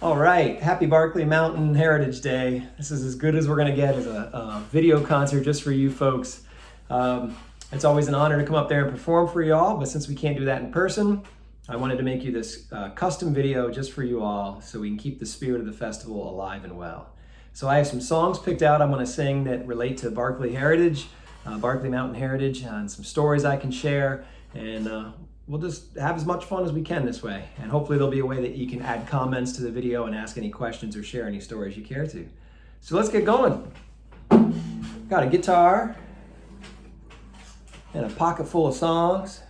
All right, happy Barclay Mountain Heritage Day. This is as good as we're gonna get as a video concert just for you folks. It's always an honor to come up there and perform for you all, but since we can't do that in person, I wanted to make you this custom video just for you all so we can keep the spirit of the festival alive and well. So I have some songs picked out I'm gonna sing that relate to Barclay Heritage, Barclay Mountain Heritage, and some stories I can share, and we'll just have as much fun as we can this way. And hopefully there'll be a way that you can add comments to the video and ask any questions or share any stories you care to. So let's get going. Got a guitar and a pocket full of songs.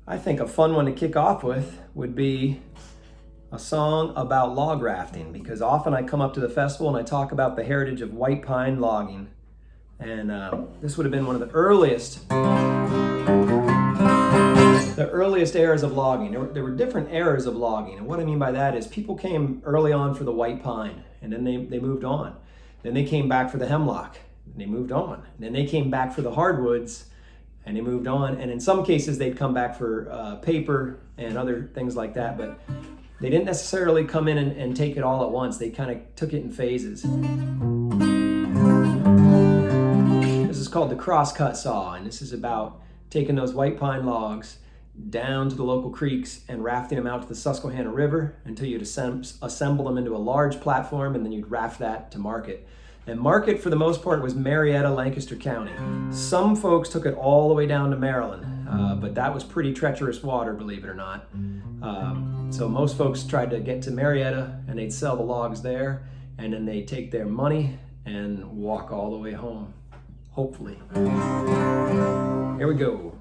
I think a fun one to kick off with would be a song about log rafting, because often I come up to the festival and I talk about the heritage of white pine logging. And this would have been one of the earliest eras of logging. There were different eras of logging, and what I mean by that is people came early on for the white pine, and then they moved on. Then they came back for the hemlock, and they moved on. And then they came back for the hardwoods, and they moved on. And in some cases they'd come back for paper and other things like that, but they didn't necessarily come in and take it all at once. They kind of took it in phases. This is called the crosscut saw, and this is about taking those white pine logs down to the local creeks and rafting them out to the Susquehanna River until you'd assemble them into a large platform, and then you'd raft that to market. And market, for the most part, was Marietta, Lancaster County. Some folks took it all the way down to Maryland, but that was pretty treacherous water, believe it or not. So most folks tried to get to Marietta, and they'd sell the logs there, and then they'd take their money and walk all the way home, hopefully. Here we go.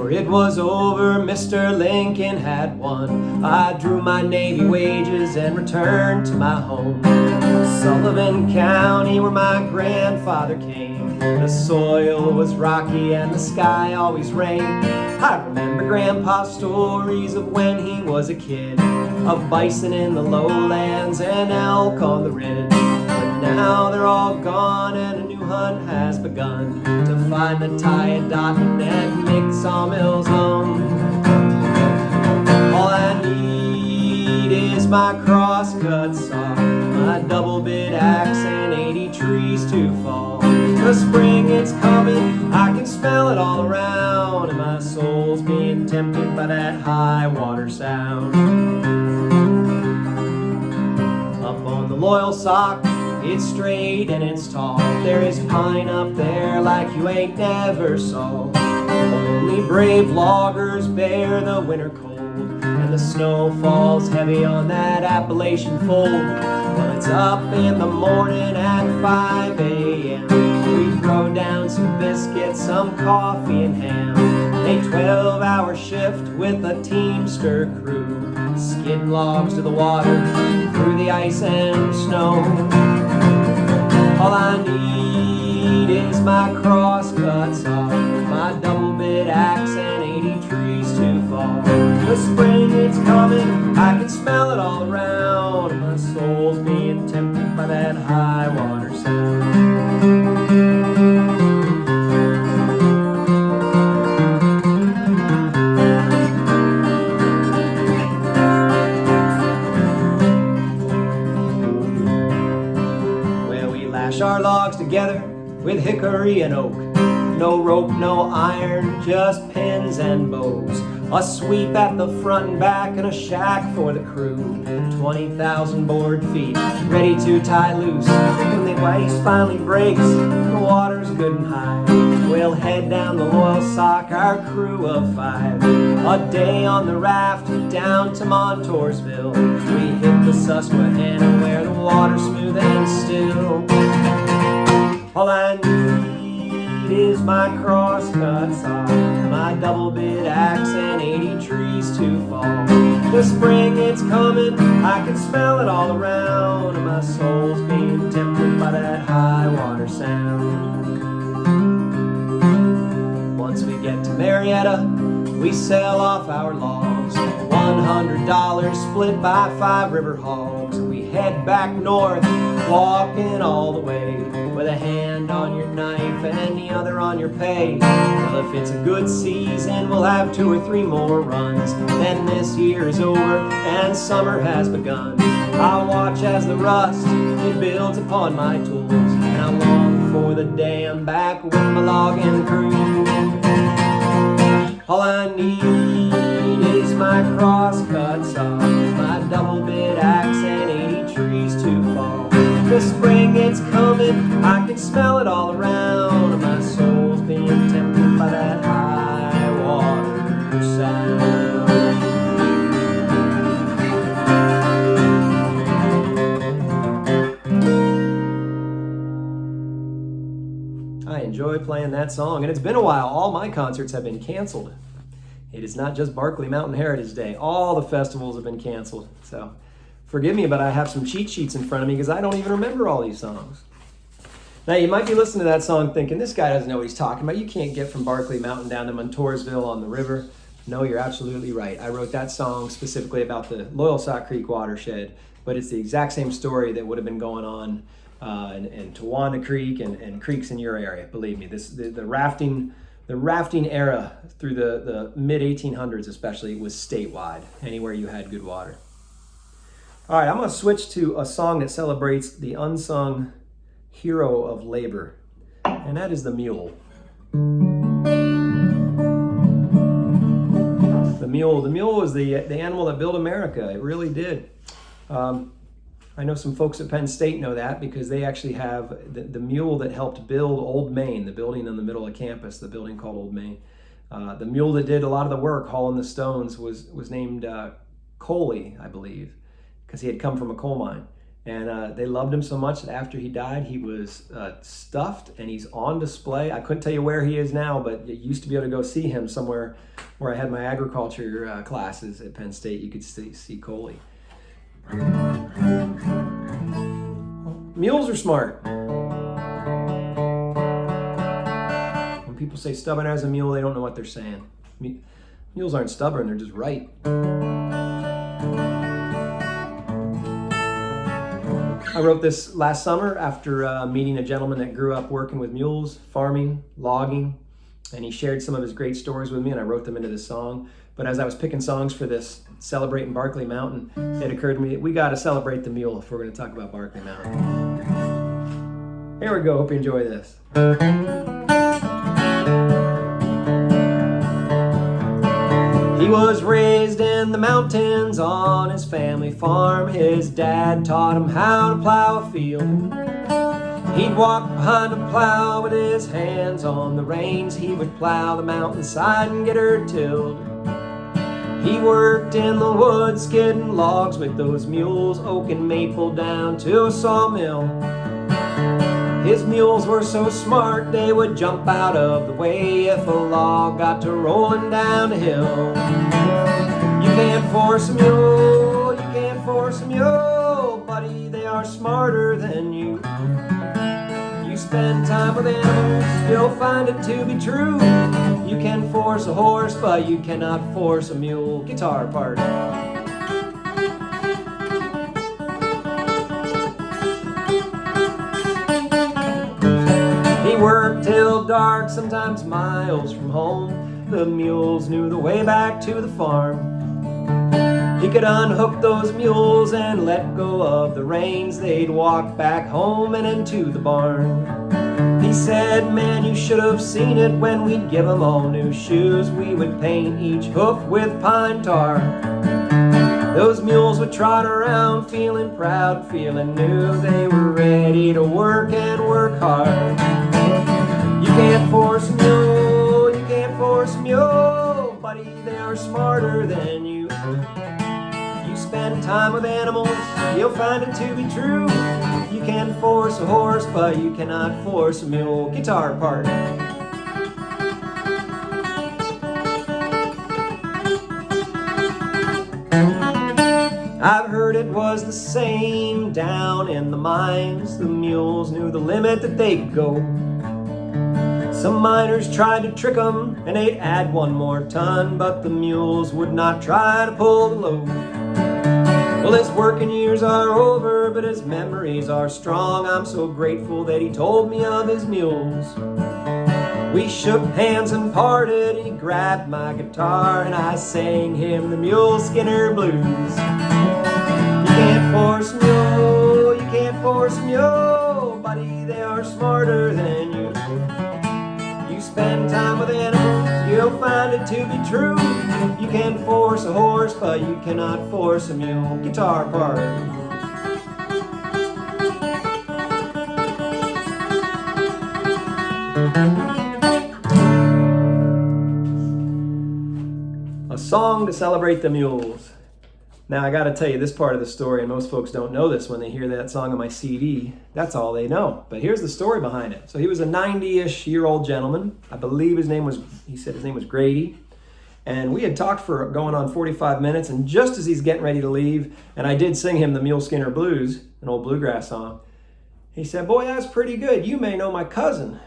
It was over, Mr. Lincoln had won. I drew my Navy wages and returned to my home. Sullivan County, where my grandfather came. The soil was rocky and the sky always rained. I remember Grandpa's stories of when he was a kid, of bison in the lowlands and elk on the ridge. But now they're all gone and a new hunt has begun to find the tie a dot and make sawmills hum. All I need is my crosscut saw, my double bit axe, and 80 trees to fall. The spring, it's coming, I can smell it all around, and my soul's being tempted by that high water sound. Up on the loyal sock, it's straight and it's tall. There is pine up there like you ain't never saw. Only brave loggers bear the winter cold, and the snow falls heavy on that Appalachian fold. Well, it's up in the morning at 5 a.m. We throw down some biscuits, some coffee and ham. A 12-hour shift with a teamster crew, skidding logs to the water through the ice and snow. All I need is my crosscut saw, my double bit axe, and 80 trees to fall. The spring, it's coming, I can smell it all around, and my soul's being tempted by that high water sound. Our logs together with hickory and oak. No rope, no iron, just pins and bows. A sweep at the front and back and a shack for the crew. 20,000 board feet ready to tie loose. When the ice finally breaks, the water's good and high, we'll head down the loyal sock, our crew of 5. A day on the raft down to Montoursville. We hit the Susquehanna where the water's smooth and still. All I need is my crosscut saw, my double bit axe, and 80 trees to fall. The spring, it's coming, I can smell it all around, and my soul's being tempted by that high water sound. Once we get to Marietta, we sell off our logs, $100 split by 5 river hogs. We head back north, walking all the way, with a hand on your knife and the other on your pay. Well, if it's a good season, we'll have 2 or 3 more runs. Then this year is over and summer has begun. I'll watch as the rust, it builds upon my tools, and I long for the day I'm back with my logging crew. All I need is my crosscut saw, my double bit axe, and 80 trees to fall. The spring, it's coming, I can smell it all around, and my soul's being tempted by that high water sound. I enjoy playing that song, and it's been a while. All my concerts have been canceled. It is not just Barclay Mountain Heritage Day. All the festivals have been canceled. So forgive me, but I have some cheat sheets in front of me because I don't even remember all these songs. Now, you might be listening to that song thinking, this guy doesn't know what he's talking about. You can't get from Barclay Mountain down to Montoursville on the river. No, you're absolutely right. I wrote that song specifically about the Loyalsock Creek watershed, but it's the exact same story that would have been going on in Tawanda Creek and creeks in your area. Believe me, the rafting era through the mid-1800s especially was statewide, anywhere you had good water. All right, I'm going to switch to a song that celebrates the unsung hero of labor, and that is the mule. The mule was the animal that built America. It really did. I know some folks at Penn State know that because they actually have the mule that helped build Old Main, the building in the middle of campus, the building called Old Main. The mule that did a lot of the work hauling the stones was named Coley, I believe, because he had come from a coal mine. And they loved him so much that after he died, he was stuffed and he's on display. I couldn't tell you where he is now, but you used to be able to go see him somewhere where I had my agriculture classes at Penn State. You could see Coley. Mules are smart. When people say stubborn as a mule, they don't know what they're saying. Mules aren't stubborn, they're just right. I wrote this last summer after meeting a gentleman that grew up working with mules, farming, logging, and he shared some of his great stories with me, and I wrote them into this song. But as I was picking songs for this, celebrating Barclay Mountain, it occurred to me that we got to celebrate the mule if we're going to talk about Barclay Mountain. Here we go. Hope you enjoy this. He was raised in the mountains on his family farm. His dad taught him how to plow a field. He'd walk behind a plow with his hands on the reins. He would plow the mountainside and get her tilled. He worked in the woods, skidding logs with those mules, oak and maple down to a sawmill. His mules were so smart, they would jump out of the way if a log got to rolling down a hill. You can't force a mule, you can't force a mule, buddy, they are smarter than you. You spend time with animals, you'll find it to be true. You can force a horse, but you cannot force a mule. Guitar part. He worked till dark, sometimes miles from home. The mules knew the way back to the farm. He could unhook those mules and let go of the reins. They'd walk back home and into the barn. He said, man, you should have seen it when we'd give them all new shoes. We would paint each hoof with pine tar. Those mules would trot around feeling proud, feeling new. They were ready to work and work hard. You can't force a mule, you can't force a mule, buddy, they are smarter than you. You spend time with animals, you'll find it to be true. You can force a horse, but you cannot force a mule. Guitar part. I've heard it was the same down in the mines. The mules knew the limit that they could go. Some miners tried to trick them and they'd add one more ton, but the mules would not try to pull the load. Well, his working years are over, but his memories are strong. I'm so grateful that he told me of his mules. We shook hands and parted. He grabbed my guitar and I sang him the Mule Skinner Blues. You can't force a mule, you can't force a mule, buddy, they are smarter than you. You spend time with animals, you'll find it to be true. You can force a horse, but you cannot force a mule. Guitar part. A song to celebrate the mules. Now I gotta tell you this part of the story, and most folks don't know this when they hear that song on my CD. That's all they know. But here's the story behind it. So he was a 90-ish year old gentleman. I believe he said his name was Grady. And we had talked for going on 45 minutes, and just as he's getting ready to leave, and I did sing him the Mule Skinner Blues, an old bluegrass song, he said, "Boy, that's pretty good. You may know my cousin."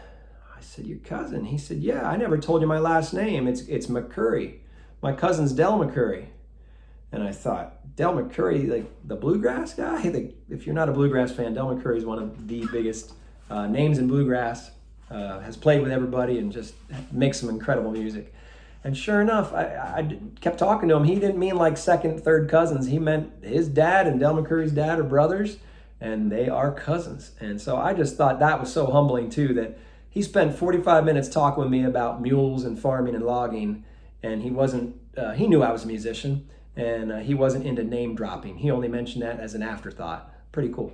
I said, "Your cousin?" He said, "Yeah, I never told you my last name. It's McCurry. My cousin's Del McCurry." And I thought, Del McCurry, like the bluegrass guy? If you're not a bluegrass fan, Del McCurry is one of the biggest names in bluegrass, has played with everybody and just makes some incredible music. And sure enough, I kept talking to him. He didn't mean like second, third cousins. He meant his dad and Del McCurry's dad are brothers, and they are cousins. And so I just thought that was so humbling too, that he spent 45 minutes talking with me about mules and farming and logging, and he knew I was a musician, and he wasn't into name dropping. He only mentioned that as an afterthought. Pretty cool.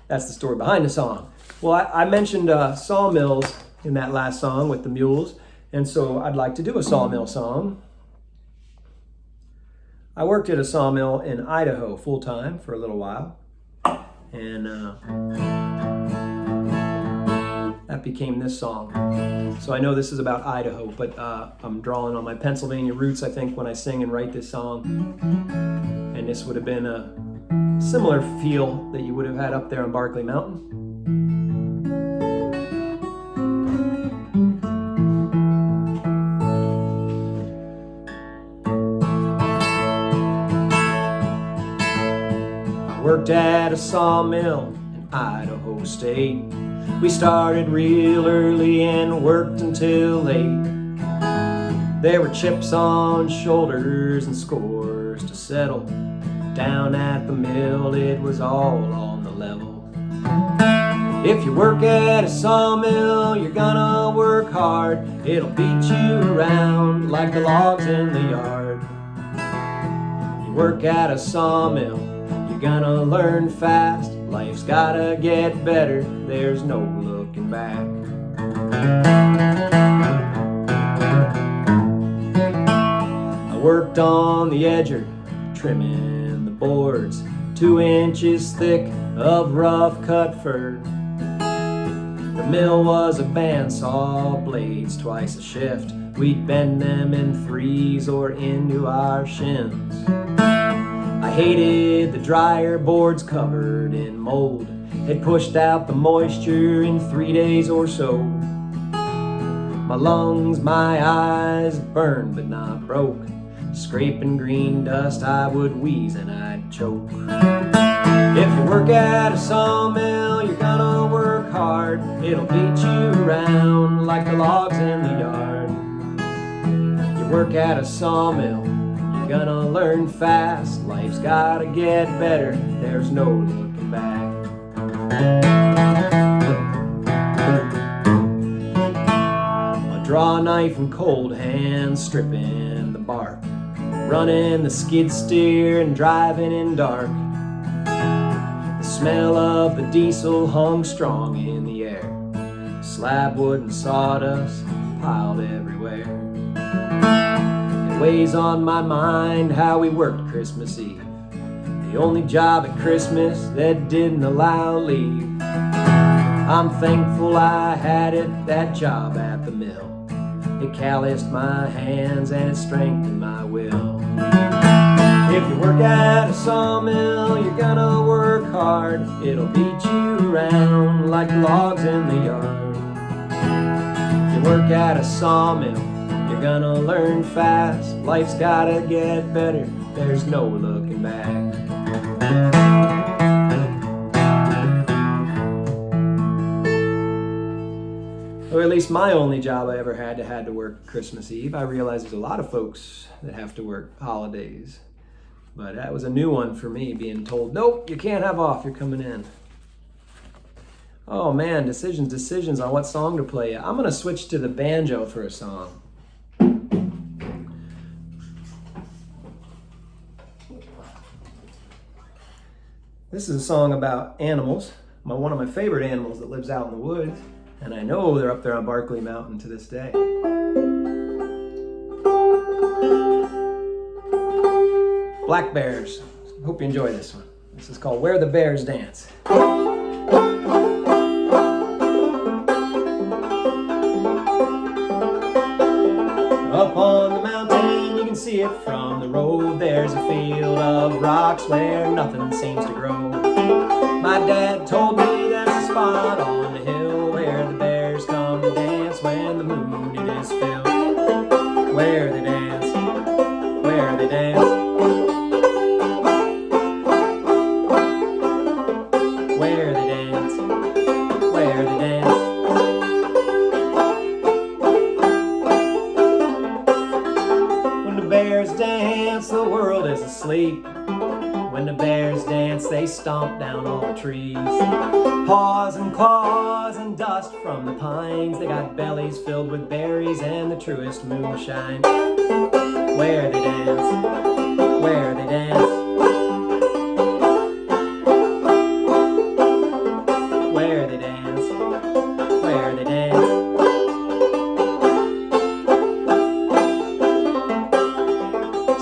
That's the story behind the song. Well, I mentioned sawmills in that last song with the mules, and so I'd like to do a sawmill song. I worked at a sawmill in Idaho full-time for a little while, and that became this song. So I know this is about Idaho, but I'm drawing on my Pennsylvania roots, I think, when I sing and write this song. And this would have been a similar feel that you would have had up there on Barclay Mountain. I worked at a sawmill in Idaho State. We started real early and worked until late. There were chips on shoulders and scores to settle. Down at the mill, it was all on the level. If you work at a sawmill, you're gonna work hard. It'll beat you around like the logs in the yard. You work at a sawmill, you're gonna learn fast. Life's gotta get better, there's no looking back. I worked on the edger, trimming the boards, 2 inches thick of rough cut fir. The mill was a bandsaw, blades twice a shift. We'd bend them in 3s or into our shins. I hated the dryer, boards covered in mold. It pushed out the moisture in 3 days or so. My lungs, my eyes burned but not broke. Scraping green dust, I would wheeze and I'd choke. If you work at a sawmill, you're gonna work hard. It'll beat you around like the logs in the yard. You work at a sawmill, you're gonna learn fast. Life's gotta get better, there's no looking back. I draw a knife in cold hands, stripping the bark, running the skid steer and driving in dark. The smell of the diesel hung strong in the air. Slab wood and sawdust piled everywhere. It weighs on my mind how we worked Christmas Eve, the only job at Christmas that didn't allow leave. I'm thankful I had it, that job at the mill. It calloused my hands and it strengthened my will. If you work at a sawmill, you're gonna work hard. It'll beat you around like the logs in the yard. If you work at a sawmill, you're gonna learn fast. Life's gotta get better, there's no looking back. or at least my only job I ever had to work Christmas Eve. I realize there's a lot of folks that have to work holidays, but that was a new one for me, being told, nope, you can't have off, you're coming in. Oh man, decisions on what song to play. I'm gonna switch to the banjo for a song. This is a song about animals, one of my favorite animals that lives out in the woods, and I know they're up there on Barclay Mountain to this day. Black bears. Hope you enjoy this one. This is called Where the Bears Dance. Up on the mountain, you can see it from the road. There's a field of rocks where nothing seems to grow. My dad told me that's a spot on the hill where the bears come to dance when the moon it is filled. Where they dance, where they dance, where they dance, where they dance. When the bears dance, the world is asleep. When the bears dance, they stomp down all the trees. Paws and claws and dust from the pines. They got bellies filled with berries and the truest moonshine. Where they dance, where they dance, where they dance, where they dance.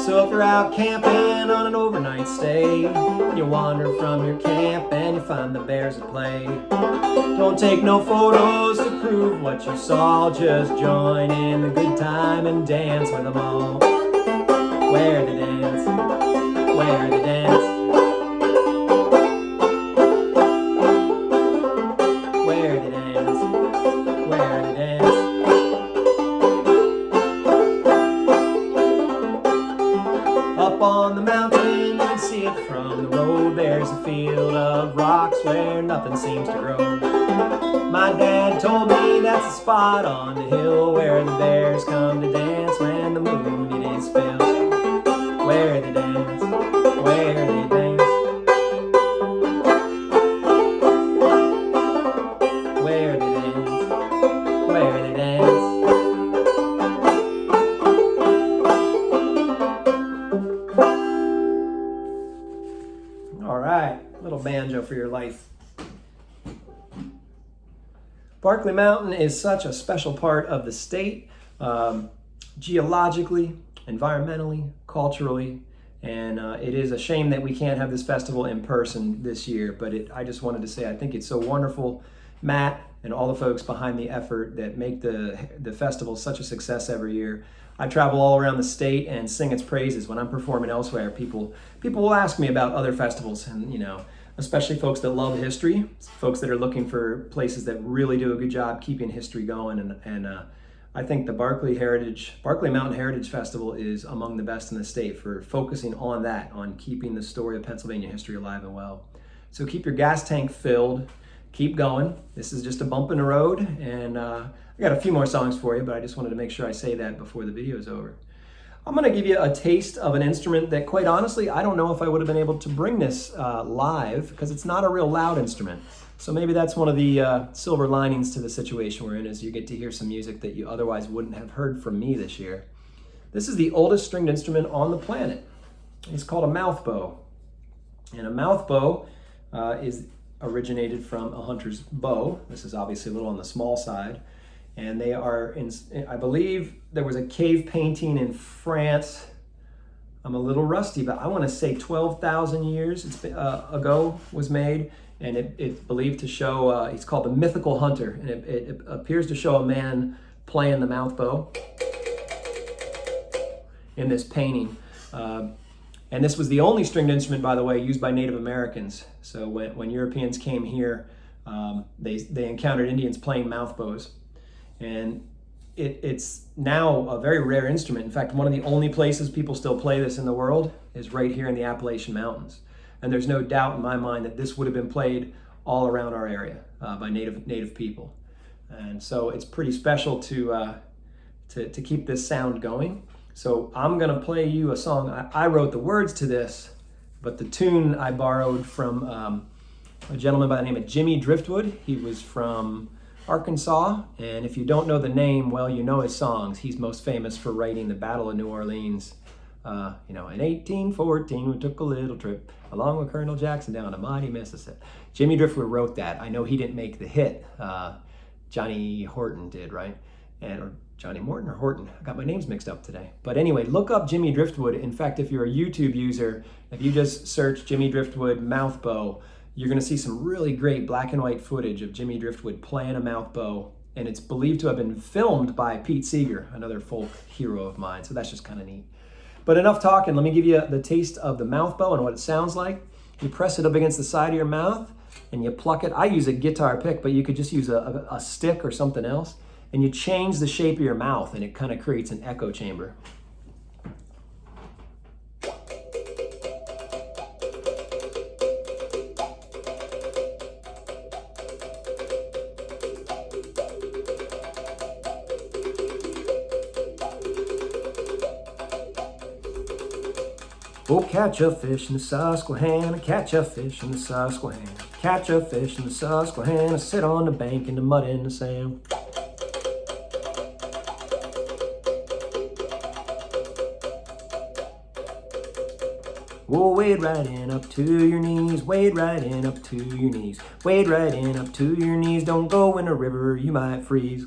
So if you're out camping on an overnight stay, you wander from your camp and you find the bears at play. Don't take no photos to prove what you saw, just join in the good time and dance with them all. Where they dance, where they dance, where they dance, where they dance. Up on the mountain, you can see it from the road. There's a field of rocks where nothing seems to grow. My dad told me that's a spot on the hill where the bears come to dance when the moon it is filled. Where they dance, where they dance, where they dance, where they dance. All right, little banjo for your life. Barclay Mountain is such a special part of the state, geologically, environmentally, culturally, and it is a shame that we can't have this festival in person this year, but I just wanted to say I think it's so wonderful, Matt and all the folks behind the effort that make the festival such a success every year. I travel all around the state and sing its praises. When I'm performing elsewhere, people will ask me about other festivals, and especially folks that love history, folks that are looking for places that really do a good job keeping history going. And I think the Barclay Mountain Heritage Festival is among the best in the state for focusing on that, on keeping the story of Pennsylvania history alive and well. So keep your gas tank filled, keep going. This is just a bump in the road, and I got a few more songs for you, but I just wanted to make sure I say that before the video is over. I'm going to give you a taste of an instrument that, quite honestly, I don't know if I would have been able to bring this live because it's not a real loud instrument. So maybe that's one of the silver linings to the situation we're in, is you get to hear some music that you otherwise wouldn't have heard from me this year. This is the oldest stringed instrument on the planet. It's called a mouth bow. And a mouth bow is originated from a hunter's bow. This is obviously a little on the small side. And they are, I believe there was a cave painting in France. I'm a little rusty, but I want to say 12,000 years ago was made. And it's believed to show, it's called the mythical hunter. And it appears to show a man playing the mouth bow in this painting. And this was the only stringed instrument, by the way, used by Native Americans. So when Europeans came here, they encountered Indians playing mouth bows. And it's now a very rare instrument. In fact, one of the only places people still play this in the world is right here in the Appalachian Mountains. And there's no doubt in my mind that this would have been played all around our area by native people. And so it's pretty special to keep this sound going. So I'm gonna play you a song. I wrote the words to this, but the tune I borrowed from a gentleman by the name of Jimmy Driftwood. He was from Arkansas, and if you don't know the name, well, you know his songs. He's most famous for writing the Battle of New Orleans. In 1814, we took a little trip along with Colonel Jackson down the mighty Mississippi. Jimmy Driftwood wrote that. I know he didn't make the hit. Johnny Horton did, right? Or Johnny Morton or Horton. I got my names mixed up today. But anyway, look up Jimmy Driftwood. In fact, if you're a YouTube user, if you just search Jimmy Driftwood mouth bow, you're going to see some really great black and white footage of Jimmy Driftwood playing a mouth bow. And it's believed to have been filmed by Pete Seeger, another folk hero of mine. So that's just kind of neat. But enough talking. Let me give you the taste of the mouth bow and what it sounds like. You press it up against the side of your mouth and you pluck it. I use a guitar pick, but you could just use a stick or something else. And you change the shape of your mouth and it kind of creates an echo chamber. Oh, catch a fish in the Susquehanna, catch a fish in the Susquehanna, catch a fish in the Susquehanna, sit on the bank in the mud and the sand. Oh, wade right in up to your knees, wade right in up to your knees, wade right in up to your knees, don't go in a river, you might freeze.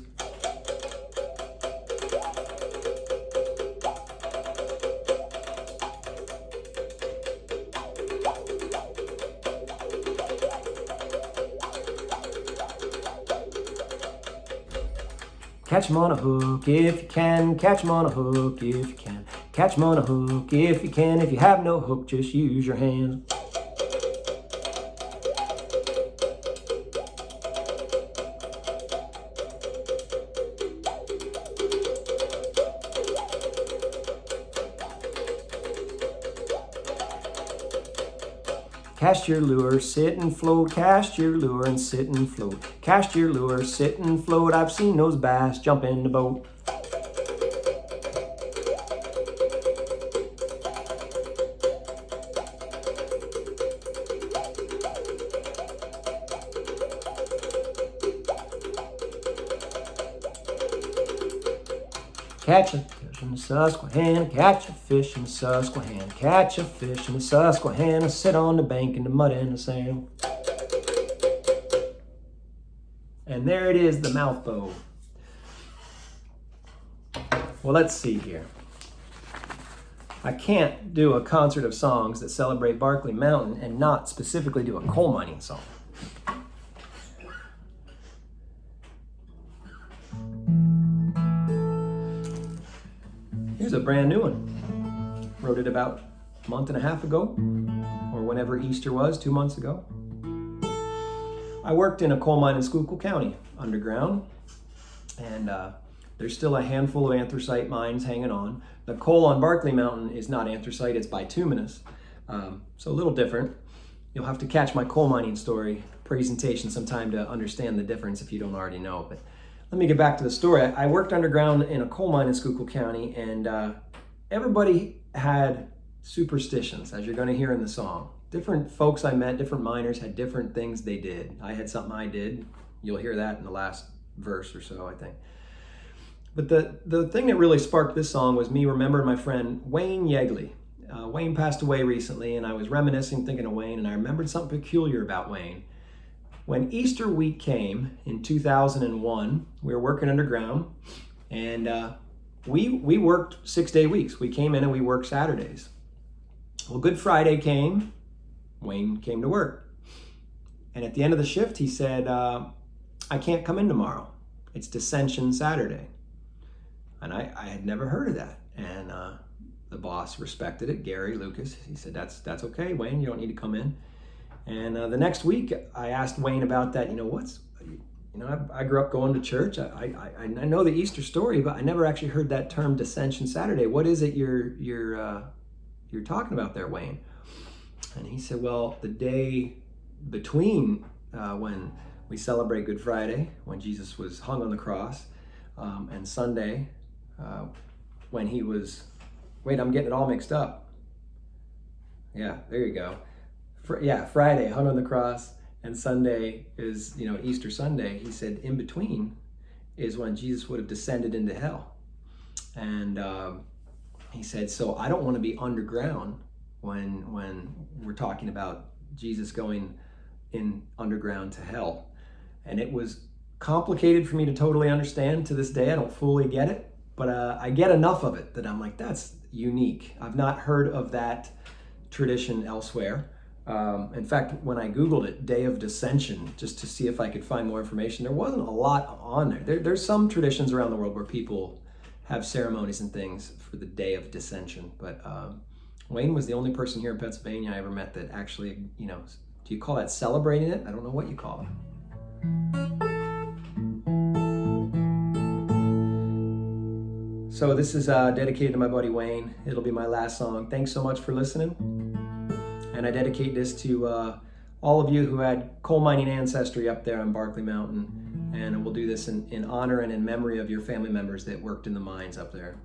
Catch 'em on a hook if you can, catch 'em on a hook if you can, catch 'em on a hook if you can. If you have no hook, just use your hands. Cast your lure, sit and float, cast your lure and sit and float. Cast your lure, sit and float, I've seen those bass jump in the boat. Catch a fish in the Susquehanna, catch a fish in the Susquehanna, catch a fish in the Susquehanna, sit on the bank in the mud and the sand. And there it is, the mouth bow. Well, let's see here. I can't do a concert of songs that celebrate Barclay Mountain and not specifically do a coal mining song. Here's a brand new one. Wrote it about a month and a half ago, or whenever Easter was, 2 months ago. I worked in a coal mine in Schuylkill County, underground, and there's still a handful of anthracite mines hanging on. The coal on Barclay Mountain is not anthracite, it's bituminous, so a little different. You'll have to catch my coal mining story presentation sometime to understand the difference if you don't already know. But let me get back to the story. I worked underground in a coal mine in Schuylkill County, and everybody had superstitions, as you're going to hear in the song. Different folks I met, different miners, had different things they did. I had something I did. You'll hear that in the last verse or so, I think. But the thing that really sparked this song was me remembering my friend Wayne Yegley. Wayne passed away recently, and I was reminiscing, thinking of Wayne, and I remembered something peculiar about Wayne. When Easter week came in 2001, we were working underground, and we worked 6-day weeks. We came in and we worked Saturdays. Well, Good Friday came, Wayne came to work. And at the end of the shift, he said, I can't come in tomorrow. It's Dissension Saturday. And I had never heard of that. And the boss respected it, Gary Lucas. He said, that's okay, Wayne, you don't need to come in. And the next week, I asked Wayne about that. I grew up going to church. I know the Easter story, but I never actually heard that term Dissension Saturday. What is it you're talking about there, Wayne? And he said, well, the day between when we celebrate Good Friday when Jesus was hung on the cross, and Sunday when he was, wait, I'm getting it all mixed up. Yeah, there you go. Friday hung on the cross, and Sunday is, Easter Sunday. He said in between is when Jesus would have descended into hell. And he said, so I don't want to be underground when we're talking about Jesus going in underground to hell. And it was complicated for me to totally understand to this day. I don't fully get it, but I get enough of it that I'm like, that's unique. I've not heard of that tradition elsewhere. In fact, when I Googled it, Day of Dissension, just to see if I could find more information, there wasn't a lot on there. There's some traditions around the world where people have ceremonies and things for the Day of Dissension, but Wayne was the only person here in Pennsylvania I ever met that actually, do you call that celebrating it? I don't know what you call it. So this is dedicated to my buddy Wayne. It'll be my last song. Thanks so much for listening. And I dedicate this to all of you who had coal mining ancestry up there on Barclay Mountain. And we'll do this in honor and in memory of your family members that worked in the mines up there.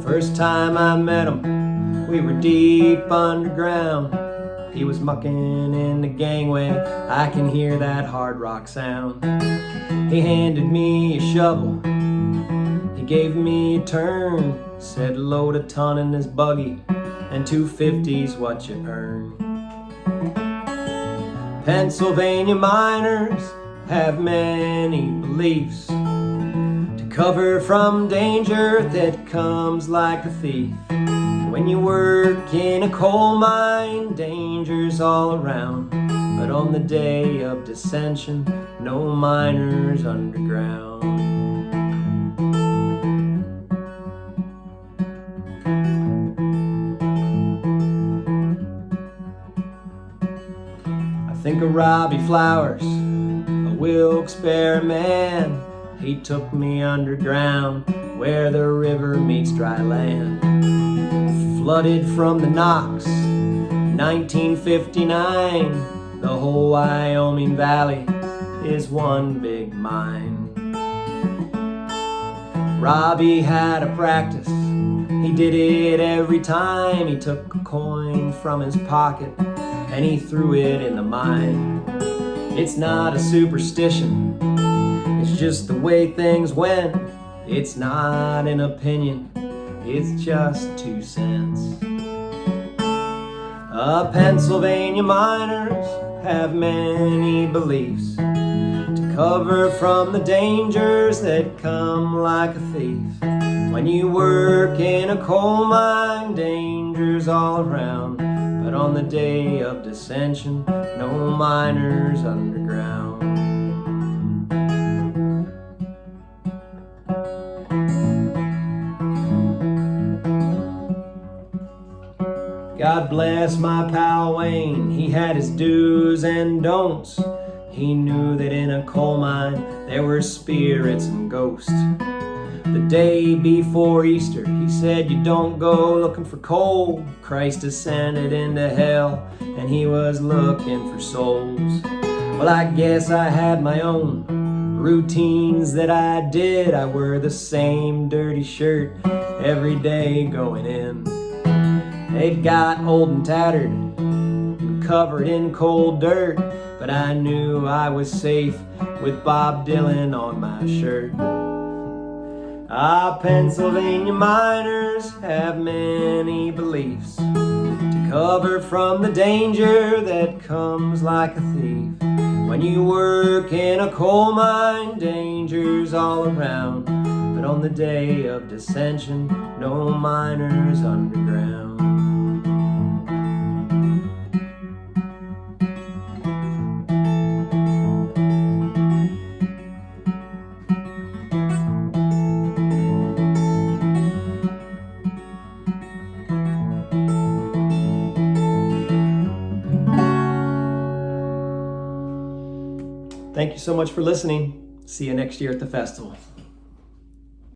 First time I met him, we were deep underground. He was mucking in the gangway, I can hear that hard rock sound. He handed me a shovel, he gave me a turn, said load a ton in this buggy, and $2.50's what you earn. Pennsylvania miners have many beliefs to cover from danger that comes like a thief. When you work in a coal mine, danger's all around, but on the day of dissension, no miners underground. I think of Robbie Flowers, a Wilkes-Barre man. He took me underground where the river meets dry land. Flooded from the Knox, 1959. The whole Wyoming Valley is one big mine. Robbie had a practice, he did it every time. He took a coin from his pocket and he threw it in the mine. It's not a superstition, it's just the way things went. It's not an opinion, it's just 2 cents. Pennsylvania miners have many beliefs to cover from the dangers that come like a thief. When you work in a coal mine, danger's all around, but on the day of dissension, no miners underground. God bless my pal Wayne, he had his do's and don'ts. He knew that in a coal mine there were spirits and ghosts. The day before Easter, he said, you don't go looking for coal. Christ descended into hell and he was looking for souls. Well, I guess I had my own routines that I did. I wore the same dirty shirt every day going in. It got old and tattered and covered in cold dirt, but I knew I was safe with Bob Dylan on my shirt. Pennsylvania miners have many beliefs to cover from the danger that comes like a thief. When you work in a coal mine, danger's all around, but on the day of dissension, no miners underground. Thank you so much for listening. See you next year at the festival.